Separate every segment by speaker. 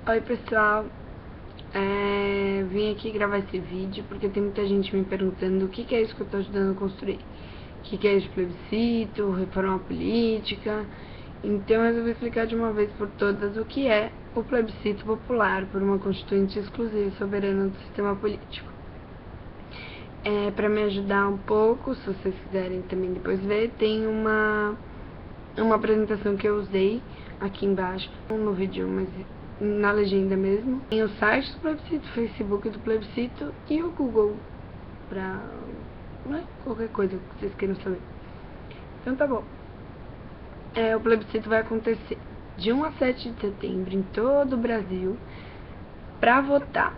Speaker 1: Oi pessoal, vim aqui gravar esse vídeo porque tem muita gente me perguntando o que é isso que eu estou ajudando a construir. O que é isso de plebiscito, reforma política. Então eu resolvi explicar de uma vez por todas o que é o plebiscito popular por uma constituinte exclusiva e soberana do sistema político. Para me ajudar um pouco, se vocês quiserem também depois ver, tem uma apresentação que eu usei aqui embaixo no vídeo, mas na legenda mesmo. Tem o site do plebiscito, o Facebook do plebiscito e o Google pra qualquer coisa que vocês queiram saber. Então tá bom. O plebiscito vai acontecer de 1 a 7 de setembro em todo o Brasil. Pra votar,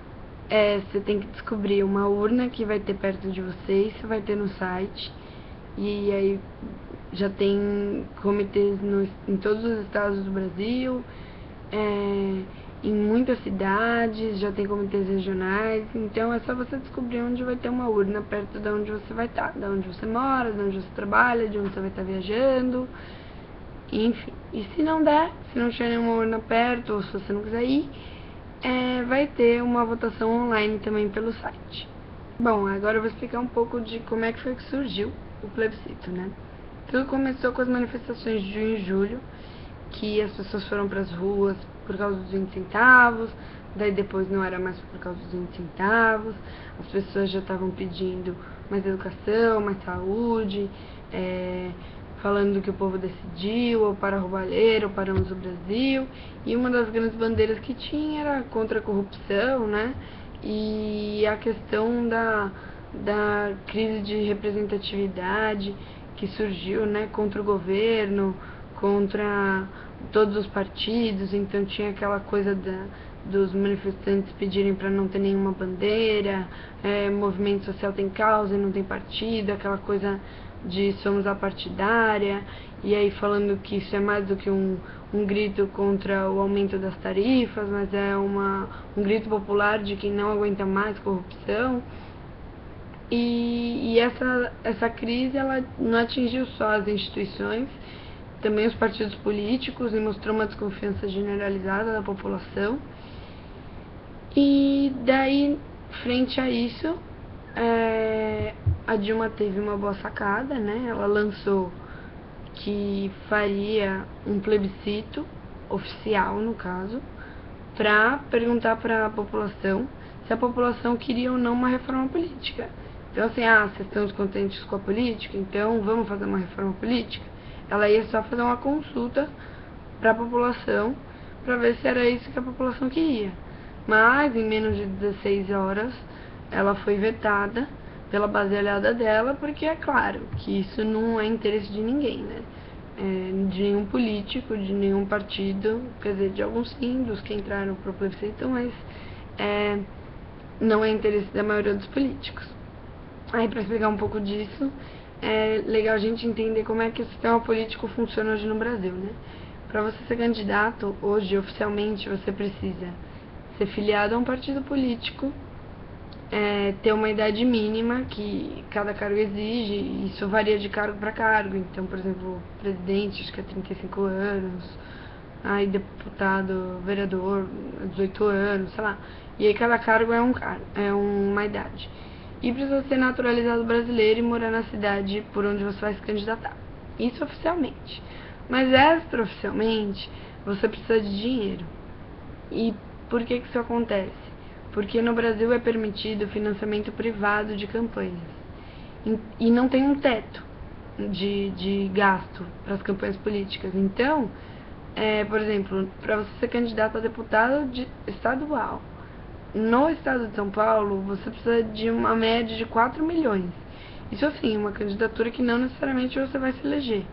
Speaker 1: você tem que descobrir uma urna que vai ter perto de vocês, vai ter no site. E aí já tem comitês em todos os estados do Brasil, em muitas cidades, já tem comitês regionais. Então é só você descobrir onde vai ter uma urna perto de onde você vai estar, de onde você mora, de onde você trabalha, de onde você vai estar viajando, enfim. E se não der, se não tiver nenhuma urna perto, ou se você não quiser ir, vai ter uma votação online também pelo site. Bom, agora eu vou explicar um pouco de como é que foi que surgiu o plebiscito, né? Tudo começou com as manifestações de junho e julho, que as pessoas foram para as ruas por causa dos 20 centavos, daí depois não era mais por causa dos 20 centavos, as pessoas já estavam pedindo mais educação, mais saúde, falando que o povo decidiu, ou para a roubalheira, ou paramos o Brasil, e uma das grandes bandeiras que tinha era contra a corrupção, né? E a questão da crise de representatividade que surgiu, né, contra o governo, contra todos os partidos. Então tinha aquela coisa dos manifestantes pedirem para não ter nenhuma bandeira, movimento social tem causa e não tem partido, aquela coisa de somos apartidária, e aí falando que isso é mais do que um grito contra o aumento das tarifas, mas é um grito popular de quem não aguenta mais corrupção. E essa crise ela não atingiu só as instituições, também os partidos políticos, e mostrou uma desconfiança generalizada da população. E daí, frente a isso, a Dilma teve uma boa sacada, né? Ela lançou que faria um plebiscito oficial, no caso, para perguntar para a população se a população queria ou não uma reforma política. Então assim, vocês estão descontentes com a política? Então vamos fazer uma reforma política? Ela ia só fazer uma consulta para a população para ver se era isso que a população queria. Mas em menos de 16 horas ela foi vetada pela base aliada dela, porque é claro que isso não é interesse de ninguém, né? De nenhum político, de nenhum partido, quer dizer, de alguns sim, dos que entraram pro plebiscito, mas não é interesse da maioria dos políticos. Aí, para explicar um pouco disso, é legal a gente entender como é que o sistema político funciona hoje no Brasil, né? Para você ser candidato, hoje, oficialmente, você precisa ser filiado a um partido político, ter uma idade mínima que cada cargo exige, e isso varia de cargo para cargo. Então, por exemplo, presidente, acho que é 35 anos, aí deputado, vereador, 18 anos, sei lá. E aí cada cargo é uma idade. E precisa ser naturalizado brasileiro e morar na cidade por onde você vai se candidatar. Isso oficialmente. Mas extraoficialmente, você precisa de dinheiro. E por que isso acontece? Porque no Brasil é permitido financiamento privado de campanhas. E não tem um teto de gasto para as campanhas políticas. Então, por exemplo, para você ser candidato a deputado estadual, no estado de São Paulo, você precisa de uma média de 4 milhões. Isso assim, uma candidatura que não necessariamente você vai se eleger.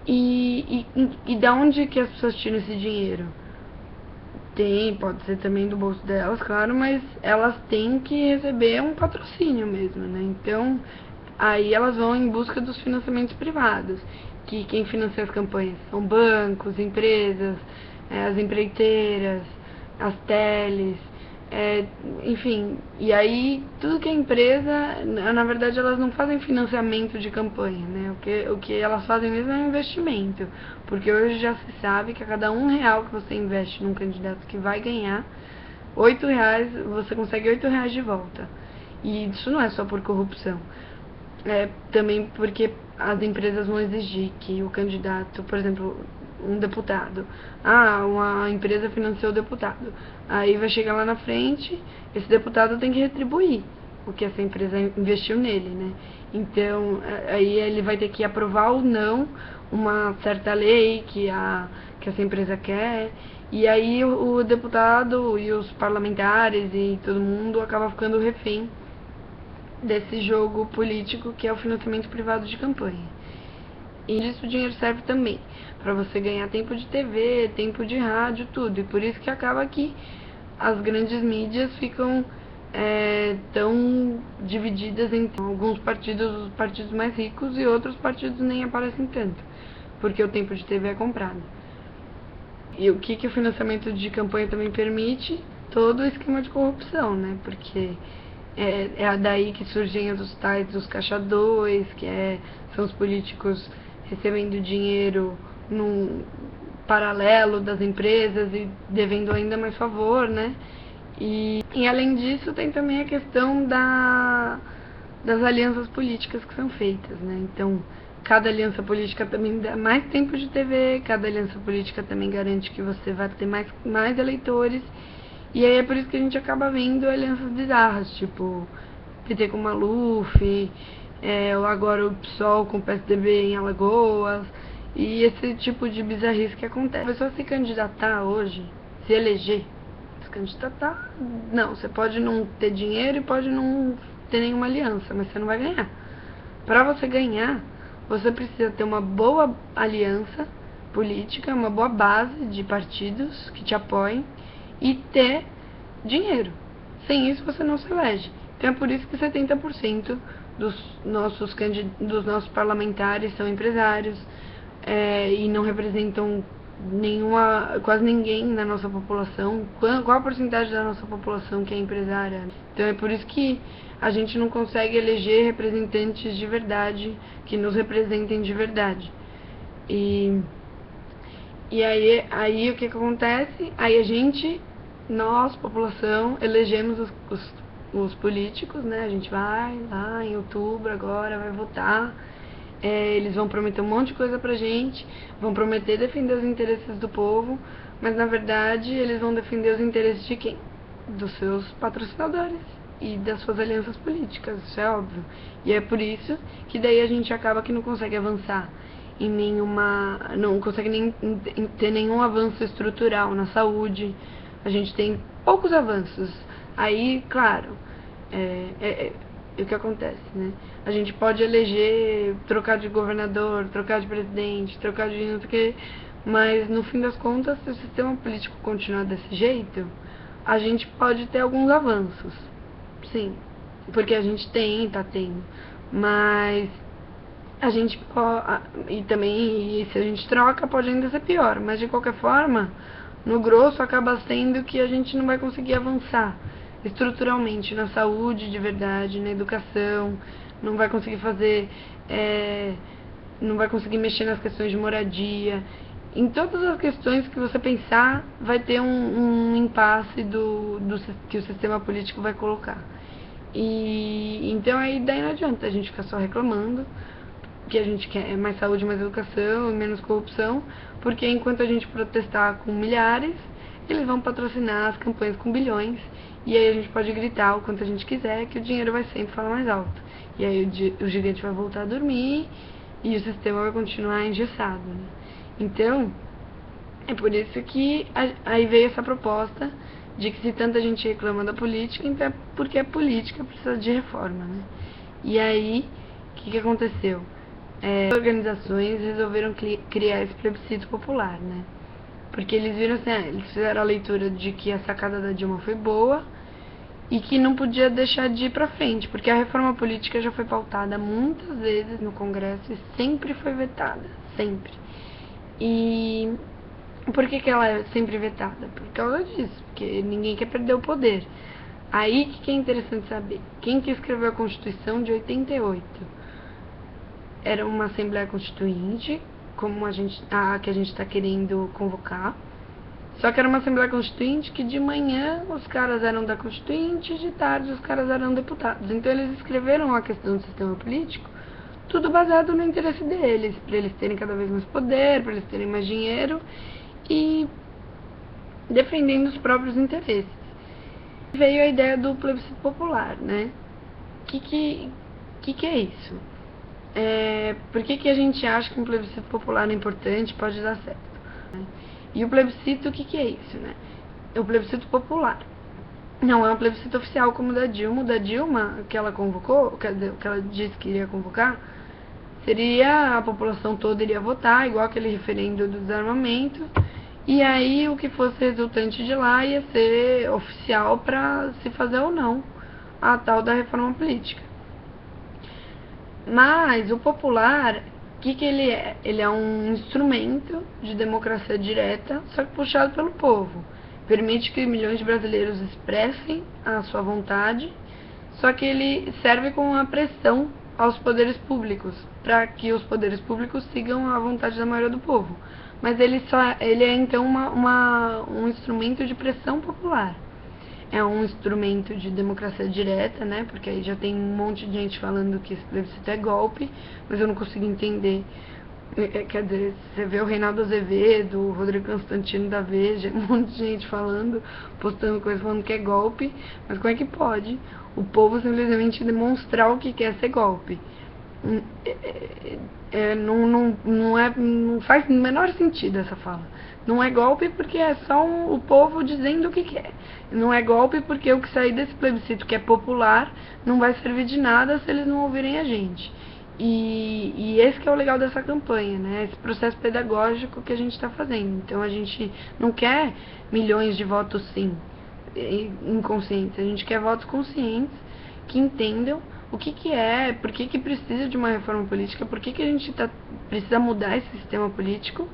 Speaker 1: E da onde que as pessoas tiram esse dinheiro? Pode ser também do bolso delas, claro, mas elas têm que receber um patrocínio mesmo, né? Então, aí elas vão em busca dos financiamentos privados, que quem financia as campanhas são bancos, empresas, as empreiteiras, as teles, enfim, e aí tudo que é empresa, na verdade elas não fazem financiamento de campanha, né? O que elas fazem mesmo é um investimento, porque hoje já se sabe que a cada R$ 1 que você investe num candidato que vai ganhar, R$ 8, você consegue R$ 8 de volta. E isso não é só por corrupção, também porque as empresas vão exigir que o candidato, por exemplo, um deputado, uma empresa financiou o deputado, aí vai chegar lá na frente, esse deputado tem que retribuir o que essa empresa investiu nele, né? Então, aí ele vai ter que aprovar ou não uma certa lei que essa empresa quer, e aí o deputado e os parlamentares e todo mundo acaba ficando refém desse jogo político que é o financiamento privado de campanha. E disso o dinheiro serve também para você ganhar tempo de TV, tempo de rádio, tudo. E por isso que acaba que as grandes mídias ficam tão divididas entre alguns partidos, os partidos mais ricos, e outros partidos nem aparecem tanto, porque o tempo de TV é comprado. E o que o financiamento de campanha também permite? Todo o esquema de corrupção, né? Porque é daí que surgem os tais dos caixa 2, são os políticos recebendo dinheiro num paralelo das empresas e devendo ainda mais favor, né? E além disso tem também a questão das alianças políticas que são feitas, né? Então, cada aliança política também dá mais tempo de TV, cada aliança política também garante que você vai ter mais eleitores, e aí é por isso que a gente acaba vendo alianças bizarras, tipo PT com Maluf, ou agora o PSOL com o PSDB em Alagoas, e esse tipo de bizarrice que acontece. A pessoa se candidatar hoje, se eleger, se candidatar, não, você pode não ter dinheiro e pode não ter nenhuma aliança, mas você não vai ganhar. Para você ganhar, você precisa ter uma boa aliança política, uma boa base de partidos que te apoiem e ter dinheiro. Sem isso você não se elege. Então é por isso que 70% dos nossos parlamentares são empresários, e não representam quase ninguém na nossa população. Qual a porcentagem da nossa população que é empresária? Então é por isso que a gente não consegue eleger representantes de verdade, que nos representem de verdade. E aí o que acontece? Aí nós, população, elegemos os políticos, né? A gente vai lá em outubro agora, vai votar. Eles vão prometer um monte de coisa pra gente, vão prometer defender os interesses do povo, mas na verdade eles vão defender os interesses de quem? Dos seus patrocinadores e das suas alianças políticas, isso é óbvio. E é por isso que daí a gente acaba que não consegue avançar não consegue nem ter nenhum avanço estrutural na saúde. A gente tem poucos avanços. Aí, claro, o que acontece, né? A gente pode eleger, trocar de governador, trocar de presidente, trocar de não sei o quê, mas no fim das contas, se o sistema político continuar desse jeito, a gente pode ter alguns avanços, sim, porque a gente tá tendo, mas a gente e se a gente troca, pode ainda ser pior, mas de qualquer forma, no grosso acaba sendo que a gente não vai conseguir avançar estruturalmente na saúde de verdade, na educação, não vai conseguir não vai conseguir mexer nas questões de moradia. Em todas as questões que você pensar, vai ter um impasse que o sistema político vai colocar. E então daí não adianta a gente ficar só reclamando que a gente quer mais saúde, mais educação e menos corrupção, porque enquanto a gente protestar com milhares, eles vão patrocinar as campanhas com bilhões, e aí a gente pode gritar o quanto a gente quiser, que o dinheiro vai sempre falar mais alto. E aí o gigante vai voltar a dormir e o sistema vai continuar engessado, né? Então, é por isso que aí veio essa proposta de que se tanta gente reclama da política, então é porque a política precisa de reforma, né? E aí, o que aconteceu? Organizações resolveram criar esse plebiscito popular, né? Porque eles viram assim, eles fizeram a leitura de que a sacada da Dilma foi boa e que não podia deixar de ir pra frente, porque a reforma política já foi pautada muitas vezes no Congresso e sempre foi vetada, sempre. E Por que ela é sempre vetada? Por causa disso, porque ninguém quer perder o poder. Aí que é interessante saber. Quem que escreveu a Constituição de 88? Era uma Assembleia Constituinte, como a que a gente está querendo convocar. Só que era uma Assembleia Constituinte que de manhã os caras eram da Constituinte e de tarde os caras eram deputados. Então eles escreveram a questão do sistema político, tudo baseado no interesse deles, para eles terem cada vez mais poder, para eles terem mais dinheiro e defendendo os próprios interesses. Veio a ideia do plebiscito popular, né? O que é isso? Por que a gente acha que um plebiscito popular é importante, pode dar certo? E o plebiscito, o que é isso, né? É o plebiscito popular. Não é um plebiscito oficial como o da Dilma. O da Dilma, que ela convocou, que ela disse que iria convocar, seria a população toda iria votar, igual aquele referendo do desarmamento, e aí o que fosse resultante de lá ia ser oficial para se fazer ou não a tal da reforma política. Mas o popular, o que ele é? Ele é um instrumento de democracia direta, só que puxado pelo povo. Permite que milhões de brasileiros expressem a sua vontade, só que ele serve como uma pressão aos poderes públicos, para que os poderes públicos sigam a vontade da maioria do povo. Mas ele é então um instrumento de pressão popular. É um instrumento de democracia direta, né? Porque aí já tem um monte de gente falando que esse plebiscito é golpe, mas eu não consigo entender. Quer dizer, você vê o Reinaldo Azevedo, o Rodrigo Constantino da Veja, um monte de gente falando, postando coisas falando que é golpe, mas como é que pode o povo simplesmente demonstrar o que quer ser golpe? Não faz o menor sentido essa fala. Não é golpe porque é só o povo dizendo o que quer. Não é golpe porque o que sair desse plebiscito, que é popular, não vai servir de nada se eles não ouvirem a gente. E esse que é o legal dessa campanha, né? Esse processo pedagógico que a gente está fazendo. Então a gente não quer milhões de votos sim, inconscientes. A gente quer votos conscientes que entendam o que é, por que precisa de uma reforma política, por que a gente precisa mudar esse sistema político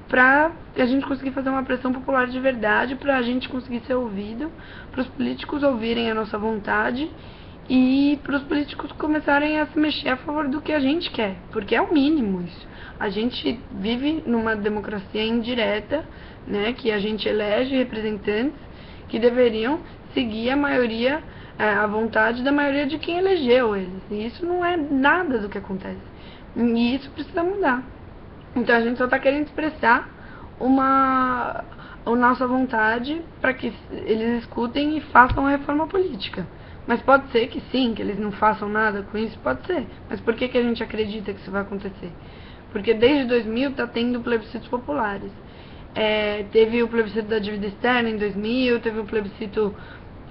Speaker 1: para a gente conseguir fazer uma pressão popular de verdade, para a gente conseguir ser ouvido, para os políticos ouvirem a nossa vontade e para os políticos começarem a se mexer a favor do que a gente quer, porque é o mínimo isso. A gente vive numa democracia indireta, né, que a gente elege representantes que deveriam seguir a maioria, a vontade da maioria de quem elegeu eles. E isso não é nada do que acontece. E isso precisa mudar. Então a gente só está querendo expressar a nossa vontade para que eles escutem e façam a reforma política. Mas pode ser que sim, que eles não façam nada com isso, pode ser. Mas por que a gente acredita que isso vai acontecer? Porque desde 2000 está tendo plebiscitos populares. Teve o plebiscito da dívida externa em 2000, teve o plebiscito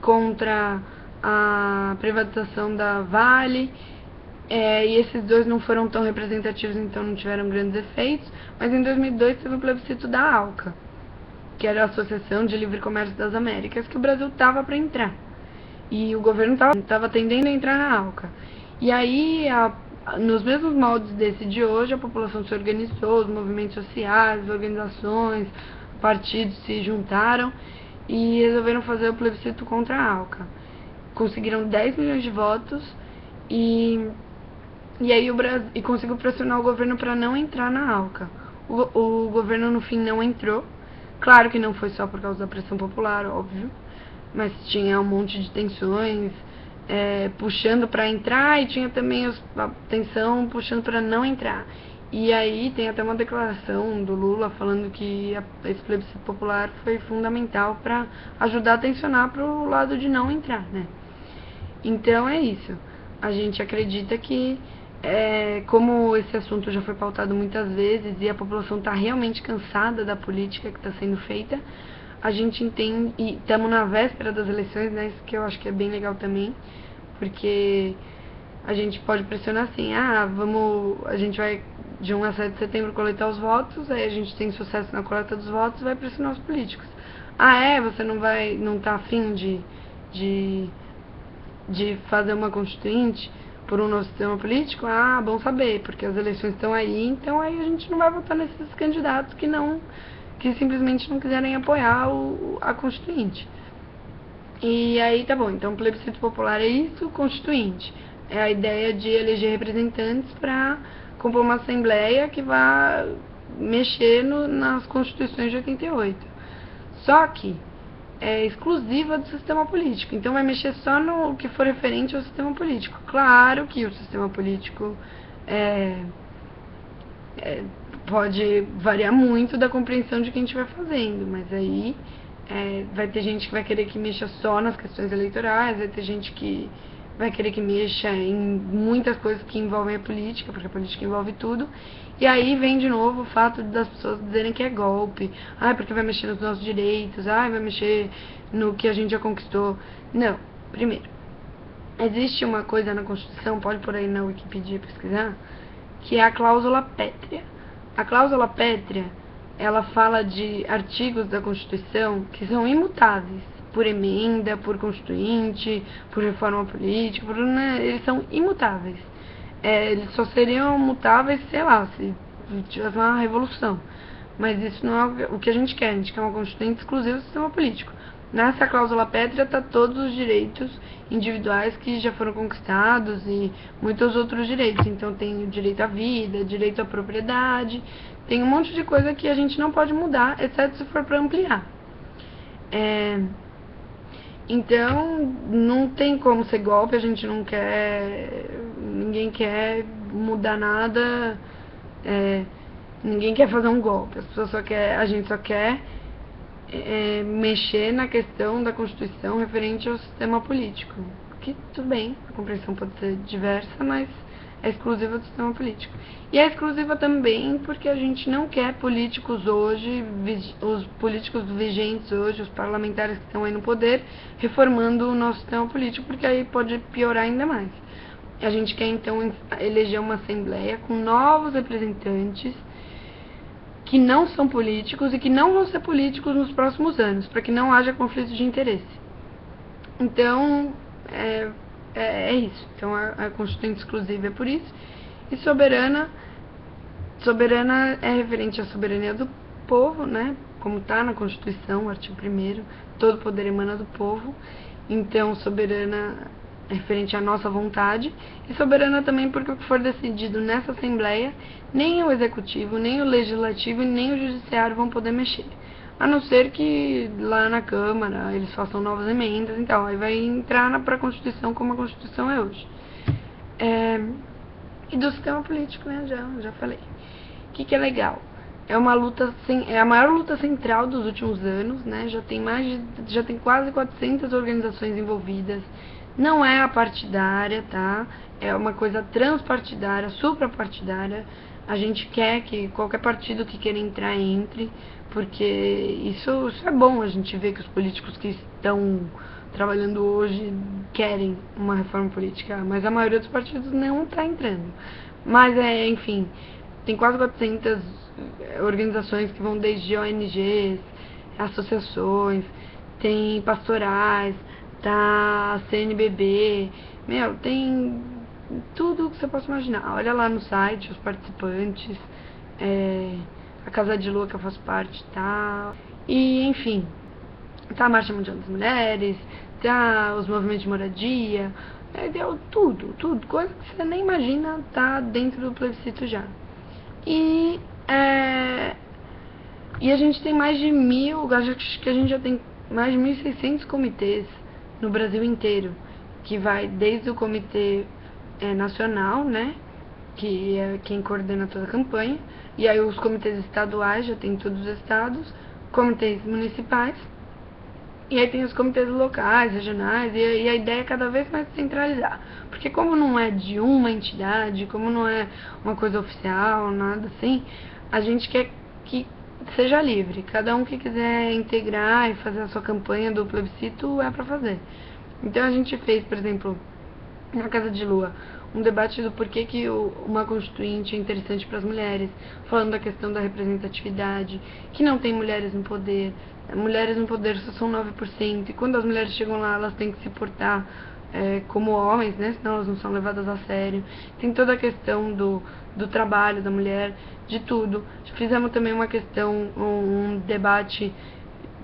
Speaker 1: contra a privatização da Vale, e esses dois não foram tão representativos, então não tiveram grandes efeitos. Mas em 2002 teve o plebiscito da ALCA, que era a Associação de Livre Comércio das Américas, que o Brasil estava para entrar. E o governo estava tendendo a entrar na ALCA. E aí, nos mesmos moldes desse de hoje, a população se organizou, os movimentos sociais, organizações, partidos se juntaram e resolveram fazer o plebiscito contra a ALCA. Conseguiram 10 milhões de votos e aí o Brasil conseguiu pressionar o governo para não entrar na ALCA. O governo, no fim, não entrou. Claro que não foi só por causa da pressão popular, óbvio, mas tinha um monte de tensões puxando para entrar e tinha também a tensão puxando para não entrar. E aí tem até uma declaração do Lula falando que esse plebiscito popular foi fundamental para ajudar a tensionar para o lado de não entrar, né? Então é isso. A gente acredita que, como esse assunto já foi pautado muitas vezes e a população está realmente cansada da política que está sendo feita, a gente entende, e estamos na véspera das eleições, né, isso que eu acho que é bem legal também, porque a gente pode pressionar assim, a gente vai de 1 a 7 de setembro coletar os votos, aí a gente tem sucesso na coleta dos votos e vai pressionar os políticos. Você não tá afim de fazer uma constituinte por um novo sistema político? Bom saber, porque as eleições estão aí, então aí a gente não vai votar nesses candidatos que que simplesmente não quiserem apoiar a Constituinte. E aí tá bom, então plebiscito popular é isso, Constituinte. É a ideia de eleger representantes para compor uma assembleia que vá mexer nas constituições de 88. Só que é exclusiva do sistema político, então vai mexer só no que for referente ao sistema político. Claro que o sistema político pode variar muito da compreensão de quem estiver fazendo, mas aí vai ter gente que vai querer que mexa só nas questões eleitorais, vai ter gente que vai querer que mexa em muitas coisas que envolvem a política, porque a política envolve tudo. E aí vem de novo o fato das pessoas dizerem que é golpe, porque vai mexer nos nossos direitos, vai mexer no que a gente já conquistou. Não, primeiro, existe uma coisa na Constituição, pode por aí na Wikipedia pesquisar, que é a cláusula pétrea. A cláusula pétrea, ela fala de artigos da Constituição que são imutáveis, por emenda, por constituinte, por reforma política, eles são imutáveis. Eles só seriam mutáveis, sei lá, se tivesse uma revolução. Mas isso não é o que a gente quer uma constituinte exclusiva do sistema político. Nessa cláusula pétrea está todos os direitos individuais que já foram conquistados e muitos outros direitos. Então tem o direito à vida, direito à propriedade, tem um monte de coisa que a gente não pode mudar, exceto se for para ampliar. Então não tem como ser golpe, a gente não quer, ninguém quer mudar nada, ninguém quer fazer um golpe, a gente só quer mexer na questão da Constituição referente ao sistema político. Que tudo bem, a compreensão pode ser diversa, mas é exclusiva do sistema político. E é exclusiva também porque a gente não quer políticos hoje, os políticos vigentes hoje, os parlamentares que estão aí no poder, reformando o nosso sistema político, porque aí pode piorar ainda mais. A gente quer então eleger uma assembleia com novos representantes que não são políticos e que não vão ser políticos nos próximos anos, para que não haja conflito de interesse. Então, é isso. Então, a Constituinte exclusiva é por isso. E soberana é referente à soberania do povo, né? Como está na Constituição, o artigo 1º, todo poder emana do povo. Então, soberana é referente à nossa vontade. E soberana também porque o que for decidido nessa Assembleia, nem o Executivo, nem o Legislativo e nem o Judiciário vão poder mexer. A não ser que lá na Câmara eles façam novas emendas, então aí vai entrar para a Constituição como a Constituição é hoje. E do sistema político, né? Já falei. O que é legal? É uma luta, é a maior luta central dos últimos anos, né? Já tem quase 400 organizações envolvidas. Não é apartidária, tá? É uma coisa transpartidária, suprapartidária. A gente quer que qualquer partido que queira entrar entre, porque isso é bom, a gente vê que os políticos que estão trabalhando hoje querem uma reforma política, mas a maioria dos partidos não está entrando. Mas, enfim, tem quase 400 organizações que vão desde ONGs, associações, tem pastorais, tá CNBB, tem tudo que você possa imaginar. Olha lá no site os participantes, a Casa de Lua que eu faço parte, tá? E, enfim, tá a Marcha Mundial das Mulheres, tá os movimentos de moradia, deu tudo, coisa que você nem imagina tá dentro do plebiscito já. E a gente tem mais de 1.000, acho que a gente já tem mais de 1.600 comitês no Brasil inteiro, que vai desde o comitê nacional, né, que é quem coordena toda a campanha, e aí os comitês estaduais, já tem todos os estados, comitês municipais, e aí tem os comitês locais, regionais, e a ideia é cada vez mais centralizar, porque como não é de uma entidade, como não é uma coisa oficial, nada assim, a gente quer que seja livre, cada um que quiser integrar e fazer a sua campanha do plebiscito é para fazer. Então a gente fez, por exemplo, na Casa de Lua, um debate do porquê que uma constituinte é interessante para as mulheres, falando da questão da representatividade, que não tem mulheres no poder. Mulheres no poder só são 9%, e quando as mulheres chegam lá, elas têm que se portar como homens, né? Senão elas não são levadas a sério. Tem toda a questão do trabalho da mulher, de tudo. Fizemos também uma questão, um debate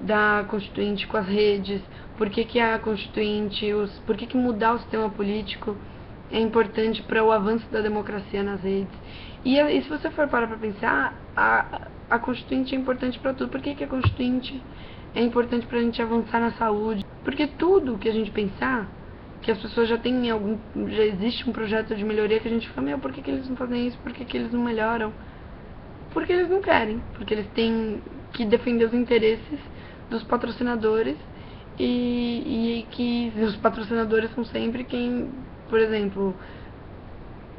Speaker 1: da Constituinte com as redes, por que a Constituinte, por que mudar o sistema político é importante para o avanço da democracia nas redes. E se você for parar para pensar, a Constituinte é importante para tudo. Por que a Constituinte é importante para a gente avançar na saúde? Porque tudo que a gente pensar, que as pessoas já têm já existe um projeto de melhoria que a gente fala, por que eles não fazem isso? Por que eles não melhoram? Porque eles não querem, porque eles têm que defender os interesses dos patrocinadores e que os patrocinadores são sempre quem, por exemplo,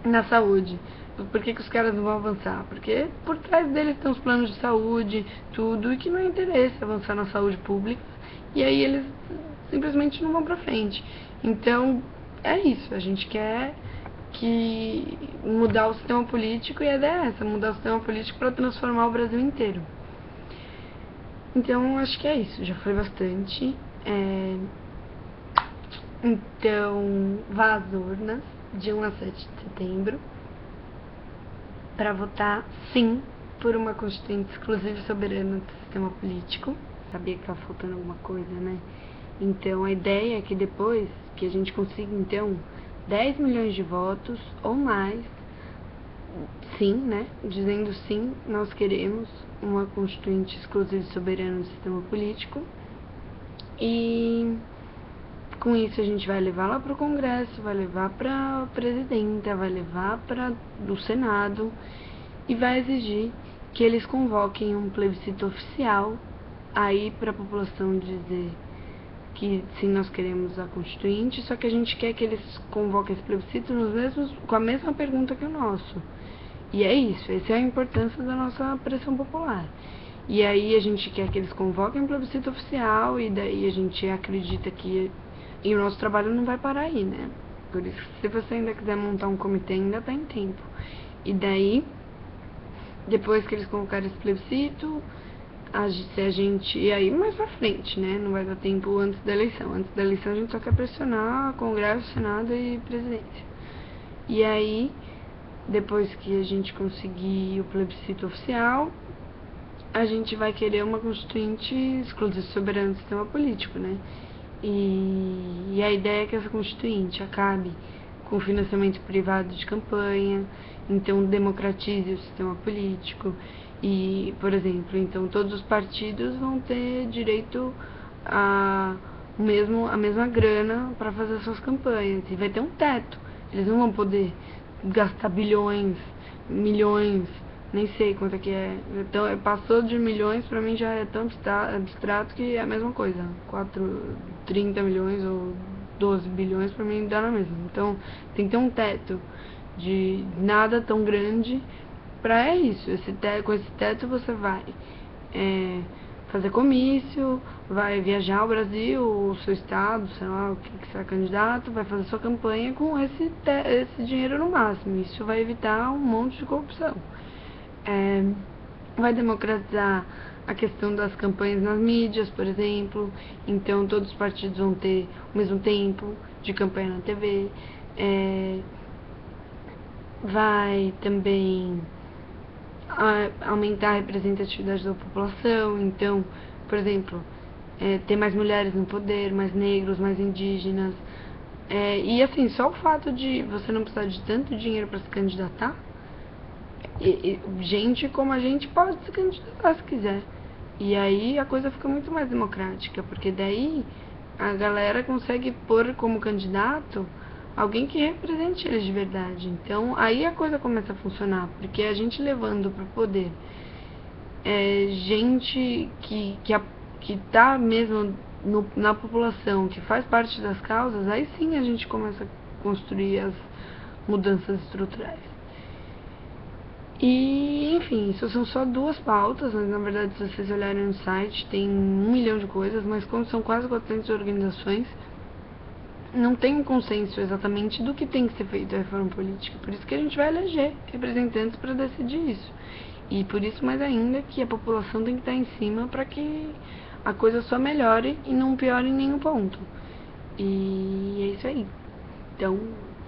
Speaker 1: na saúde. Por que os caras não vão avançar? Porque por trás deles tem os planos de saúde, tudo, e que não interessa avançar na saúde pública, e aí eles simplesmente não vão pra frente. Então, é isso, a gente quer mudar o sistema político, e a ideia é essa, mudar o sistema político para transformar o Brasil inteiro. Então, acho que é isso, já foi bastante. Então, vá às urnas, de 1 a 7 de setembro, para votar sim por uma Constituinte exclusiva e soberana do sistema político. Sabia que estava faltando alguma coisa, né? Então, a ideia é que depois que a gente consiga, então, 10 milhões de votos ou mais, sim, né? Dizendo sim, nós queremos uma Constituinte exclusiva e soberana do sistema político. E com isso a gente vai levar lá para o Congresso, vai levar para a presidenta, vai levar para o Senado e vai exigir que eles convoquem um plebiscito oficial aí para a população dizer que sim, nós queremos a Constituinte, só que a gente quer que eles convoquem esse plebiscito com a mesma pergunta que o nosso. E é isso, essa é a importância da nossa pressão popular. E aí a gente quer que eles convoquem um plebiscito oficial, e daí a gente acredita que... E o nosso trabalho não vai parar aí, né? Por isso, se você ainda quiser montar um comitê, ainda tá em tempo. E daí, depois que eles convocarem esse plebiscito, e aí mais pra frente, né? Não vai dar tempo antes da eleição. Antes da eleição a gente só quer pressionar Congresso, Senado e Presidência. E aí, depois que a gente conseguir o plebiscito oficial, a gente vai querer uma Constituinte exclusiva e soberana do sistema político, né? E a ideia é que essa Constituinte acabe com o financiamento privado de campanha, então democratize o sistema político e, por exemplo, então todos os partidos vão ter direito a mesma grana para fazer suas campanhas, e vai ter um teto, eles não vão poder gastar bilhões, milhões, nem sei quanto é que é. Então, passou de milhões, pra mim já é tão abstrato que é a mesma coisa. 30 milhões ou 12 bilhões pra mim dá na mesma. Então, tem que ter um teto de nada tão grande pra isso. Com esse teto você vai fazer comício, vai viajar ao Brasil, o seu estado, sei lá, o que você é candidato, vai fazer sua campanha com esse dinheiro no máximo. Isso vai evitar um monte de corrupção. Vai democratizar a questão das campanhas nas mídias, por exemplo. Então todos os partidos vão ter o mesmo tempo de campanha na TV. Vai também aumentar a representatividade da população. Então, por exemplo, ter mais mulheres no poder, mais negros, mais indígenas. E assim, só o fato de você não precisar de tanto dinheiro para se candidatar, gente como a gente pode se candidatar se quiser. E aí a coisa fica muito mais democrática, porque daí a galera consegue pôr como candidato alguém que represente eles de verdade. Então aí a coisa começa a funcionar, porque a gente levando pro poder gente que tá mesmo na população, que faz parte das causas, aí sim a gente começa a construir as mudanças estruturais. E, enfim, isso são só 2 pautas, mas na verdade, se vocês olharem no site, tem 1 milhão de coisas, mas como são quase 400 organizações, não tem um consenso exatamente do que tem que ser feito a reforma política. Por isso que a gente vai eleger representantes para decidir isso. E por isso, mais ainda, que a população tem que estar em cima para que a coisa só melhore e não piore em nenhum ponto. E é isso aí. Então,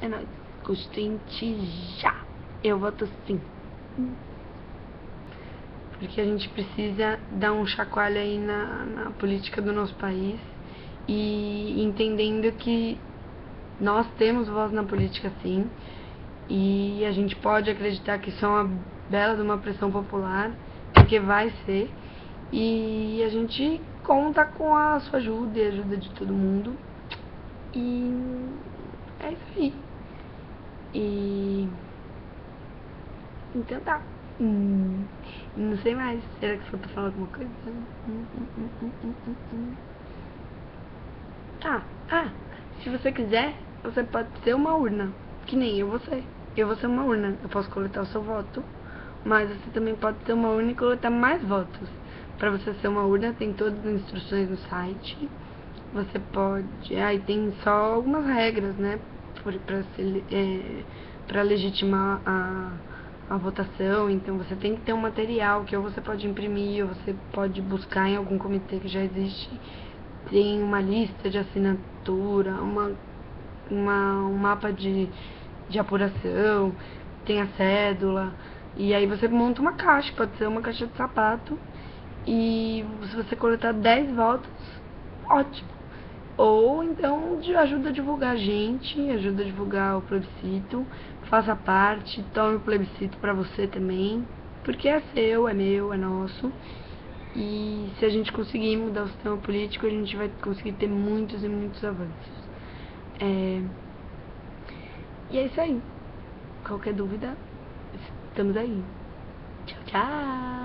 Speaker 1: é nóis. Constituinte já. Eu voto sim. Porque a gente precisa dar um chacoalho aí na política do nosso país. E entendendo que nós temos voz na política sim. E a gente pode acreditar que isso é uma bela de uma pressão popular. Porque vai ser. E a gente conta com a sua ajuda e a ajuda de todo mundo. E é isso aí. E então tá. Não sei mais. Será que foi pra falar alguma coisa? Se você quiser, você pode ser uma urna. Que nem eu vou ser. Eu vou ser uma urna. Eu posso coletar o seu voto. Mas você também pode ser uma urna e coletar mais votos. Pra você ser uma urna, tem todas as instruções no site. Você pode... Aí tem só algumas regras, né? Pra legitimar a votação. Então você tem que ter um material que ou você pode imprimir, ou você pode buscar em algum comitê que já existe. Tem uma lista de assinatura, um mapa de apuração, tem a cédula. E aí você monta uma caixa, pode ser uma caixa de sapato. E se você coletar 10 votos, ótimo. Ou então ajuda a divulgar a gente, ajuda a divulgar o plebiscito, faça parte, tome o plebiscito pra você também, porque é seu, é meu, é nosso. E se a gente conseguir mudar o sistema político, a gente vai conseguir ter muitos e muitos avanços. E é isso aí. Qualquer dúvida, estamos aí. Tchau, tchau!